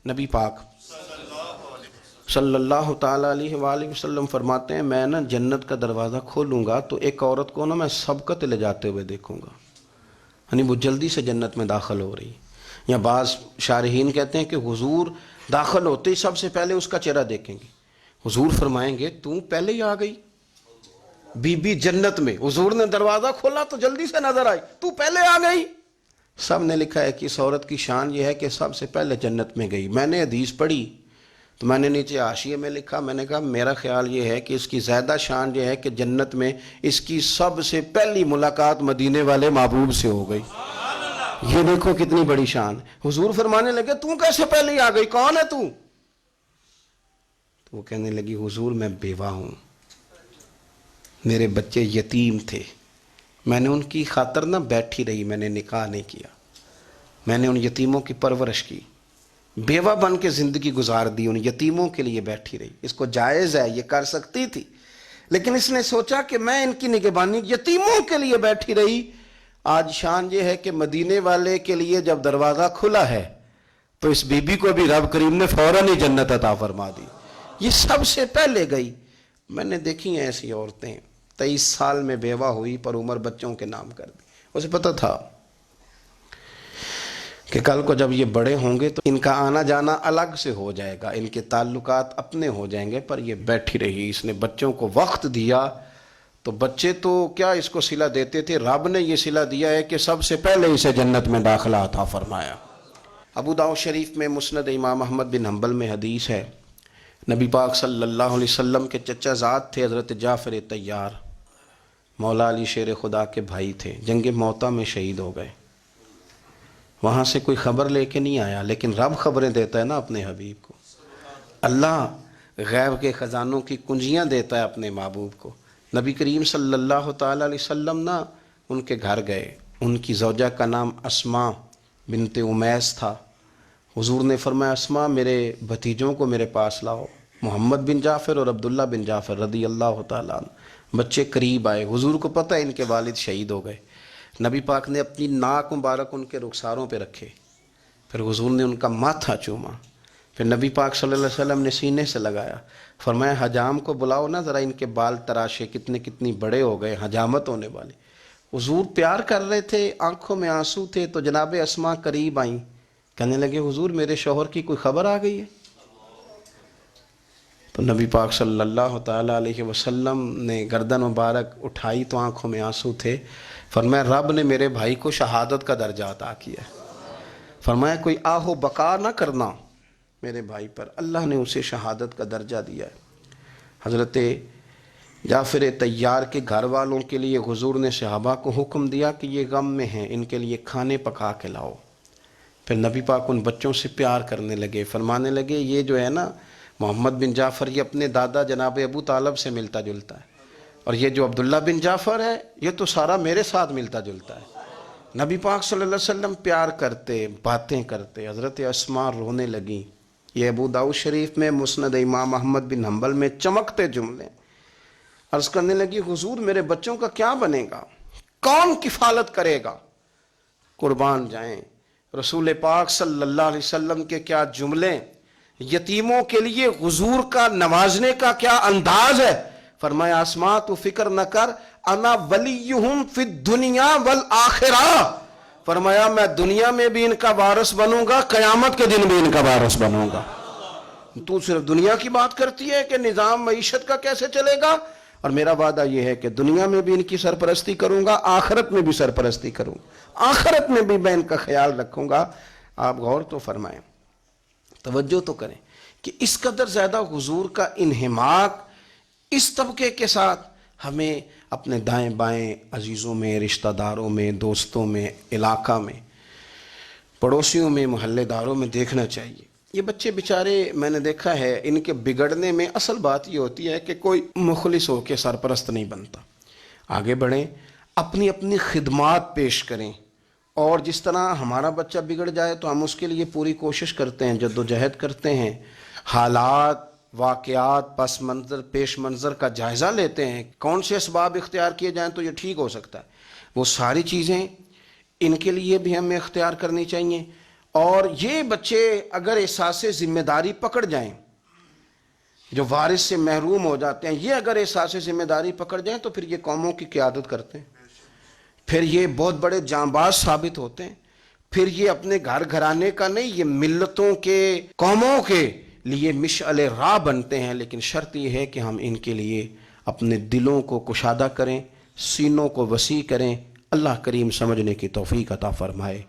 نبی پاک صلی اللہ تعالیٰ علیہ وآلہ وسلم فرماتے ہیں میں نا جنت کا دروازہ کھولوں گا تو ایک عورت کو نا میں سبقت لے جاتے ہوئے دیکھوں گا، یعنی وہ جلدی سے جنت میں داخل ہو رہی. یا بعض شارحین کہتے ہیں کہ حضور داخل ہوتے ہی سب سے پہلے اس کا چہرہ دیکھیں گے. حضور فرمائیں گے تو پہلے ہی آ گئی بی بی جنت میں، حضور نے دروازہ کھولا تو جلدی سے نظر آئی، تو پہلے آ گئی. سب نے لکھا ہے کہ اس عورت کی شان یہ ہے کہ سب سے پہلے جنت میں گئی. میں نے حدیث پڑھی تو میں نے نیچے حاشیے میں لکھا، میں نے کہا میرا خیال یہ ہے کہ اس کی زیادہ شان یہ ہے کہ جنت میں اس کی سب سے پہلی ملاقات مدینے والے محبوب سے ہو گئی. یہ دیکھو کتنی بڑی شان. حضور فرمانے لگے تو کیسے پہلے ہی آ گئی، کون ہے تو وہ کہنے لگی حضور میں بیوہ ہوں، میرے بچے یتیم تھے، میں نے ان کی خاطر نہ بیٹھی رہی، میں نے نکاح نہیں کیا، میں نے ان یتیموں کی پرورش کی، بیوہ بن کے زندگی گزار دی، ان یتیموں کے لیے بیٹھی رہی. اس کو جائز ہے، یہ کر سکتی تھی، لیکن اس نے سوچا کہ میں ان کی نگہبانی یتیموں کے لیے بیٹھی رہی. آج شان یہ ہے کہ مدینے والے کے لیے جب دروازہ کھلا ہے تو اس بی بی کو بھی رب کریم نے فوراً ہی جنت عطا فرما دی. یہ سب سے پہلے گئی. میں نے دیکھی ہیں ایسی عورتیں 23 سال میں بیوہ ہوئی پر عمر بچوں کے نام کر دی. اسے پتہ تھا کہ کل کو جب یہ بڑے ہوں گے تو ان کا آنا جانا الگ سے ہو جائے گا، ان کے تعلقات اپنے ہو جائیں گے، پر یہ بیٹھی رہی. اس نے بچوں کو وقت دیا تو بچے تو کیا اس کو صلہ دیتے تھے، رب نے یہ صلہ دیا ہے کہ سب سے پہلے اسے جنت میں داخلہ عطا فرمایا. ابو داؤد شریف میں مسند امام احمد بن حنبل میں حدیث ہے، نبی پاک صلی اللہ علیہ وسلم کے چچا زاد تھے حضرت جعفر طیار، مولا علی شیر خدا کے بھائی تھے، جنگ موطا میں شہید ہو گئے. وہاں سے کوئی خبر لے کے نہیں آیا، لیکن رب خبریں دیتا ہے نا اپنے حبیب کو. اللہ غیب کے خزانوں کی کنجیاں دیتا ہے اپنے محبوب کو. نبی کریم صلی اللہ تعالیٰ علیہ وسلم نا ان کے گھر گئے. ان کی زوجہ کا نام اسماء بنت امیس تھا. حضور نے فرمایا اسماء میرے بھتیجوں کو میرے پاس لاؤ، محمد بن جعفر اور عبداللہ بن جعفر رضی اللہ تعالیٰ عنہ. بچے قریب آئے، حضور کو پتہ ہے ان کے والد شہید ہو گئے. نبی پاک نے اپنی ناک مبارک ان کے رخساروں پہ رکھے، پھر حضور نے ان کا ماتھا چوما، پھر نبی پاک صلی اللہ علیہ وسلم نے سینے سے لگایا، فرمایا حجام کو بلاؤ نا ذرا، ان کے بال تراشے، کتنی بڑے ہو گئے، حجامت ہونے والے. حضور پیار کر رہے تھے، آنکھوں میں آنسو تھے، تو جناب اسماء قریب آئیں، کہنے لگے حضور میرے شوہر کی کوئی خبر آ گئی ہے. تو نبی پاک صلی اللہ تعالیٰ علیہ وسلم نے گردن مبارک اٹھائی تو آنکھوں میں آنسو تھے. فرمایا رب نے میرے بھائی کو شہادت کا درجہ عطا کیا. فرمایا کوئی آہ و بقا نہ کرنا میرے بھائی پر، اللہ نے اسے شہادت کا درجہ دیا ہے. حضرت جعفر طیار کے گھر والوں کے لیے حضور نے صحابہ کو حکم دیا کہ یہ غم میں ہیں، ان کے لیے کھانے پکا کے لاؤ. پھر نبی پاک ان بچوں سے پیار کرنے لگے، فرمانے لگے یہ جو ہے نا محمد بن جعفر یہ اپنے دادا جناب ابو طالب سے ملتا جلتا ہے، اور یہ جو عبداللہ بن جعفر ہے یہ تو سارا میرے ساتھ ملتا جلتا ہے. نبی پاک صلی اللہ علیہ وسلم پیار کرتے، باتیں کرتے. حضرت اسماء رونے لگیں. یہ ابو داؤد شریف میں مسند امام احمد بن حنبل میں چمکتے جملے. عرض کرنے لگی حضور میرے بچوں کا کیا بنے گا، کون کفالت کرے گا؟ قربان جائیں رسول پاک صلی اللہ علیہ وسلم کے کیا جملے، یتیموں کے لیے حضور کا نوازنے کا کیا انداز ہے. فرمایا اسماء تو فکر نہ کر، انا ولیہم فی الدنیا والآخرہ. فرمایا میں دنیا میں بھی ان کا وارث بنوں گا، قیامت کے دن بھی ان کا وارث بنوں گا. تو صرف دنیا کی بات کرتی ہے کہ نظام معیشت کا کیسے چلے گا، اور میرا وعدہ یہ ہے کہ دنیا میں بھی ان کی سرپرستی کروں گا، آخرت میں بھی سرپرستی کروں گا، آخرت میں بھی میں ان کا خیال رکھوں گا. آپ غور تو فرمائیں، توجہ تو کریں کہ اس قدر زیادہ حضور کا انہماک اس طبقے کے ساتھ ہمیں اپنے دائیں بائیں عزیزوں میں، رشتہ داروں میں، دوستوں میں، علاقہ میں، پڑوسیوں میں، محلے داروں میں دیکھنا چاہیے. یہ بچے بیچارے میں نے دیکھا ہے ان کے بگڑنے میں اصل بات یہ ہوتی ہے کہ کوئی مخلص ہو کے سرپرست نہیں بنتا. آگے بڑھیں، اپنی اپنی خدمات پیش کریں، اور جس طرح ہمارا بچہ بگڑ جائے تو ہم اس کے لیے پوری کوشش کرتے ہیں، جد و جہد کرتے ہیں، حالات، واقعات، پس منظر، پیش منظر کا جائزہ لیتے ہیں، کون سے اسباب اختیار کیے جائیں تو یہ ٹھیک ہو سکتا ہے. وہ ساری چیزیں ان کے لیے بھی ہمیں اختیار کرنی چاہیے. اور یہ بچے اگر احساس ذمہ داری پکڑ جائیں، جو وارث سے محروم ہو جاتے ہیں، یہ اگر احساس ذمہ داری پکڑ جائیں تو پھر یہ قوموں کی قیادت کرتے ہیں، پھر یہ بہت بڑے جانباز ثابت ہوتے ہیں، پھر یہ اپنے گھر گھرانے کا نہیں، یہ ملتوں کے، قوموں کے لیے مشعل راہ بنتے ہیں۔ لیکن شرط یہ ہے کہ ہم ان کے لیے اپنے دلوں کو کشادہ کریں، سینوں کو وسیع کریں۔ اللہ کریم سمجھنے کی توفیق عطا فرمائے۔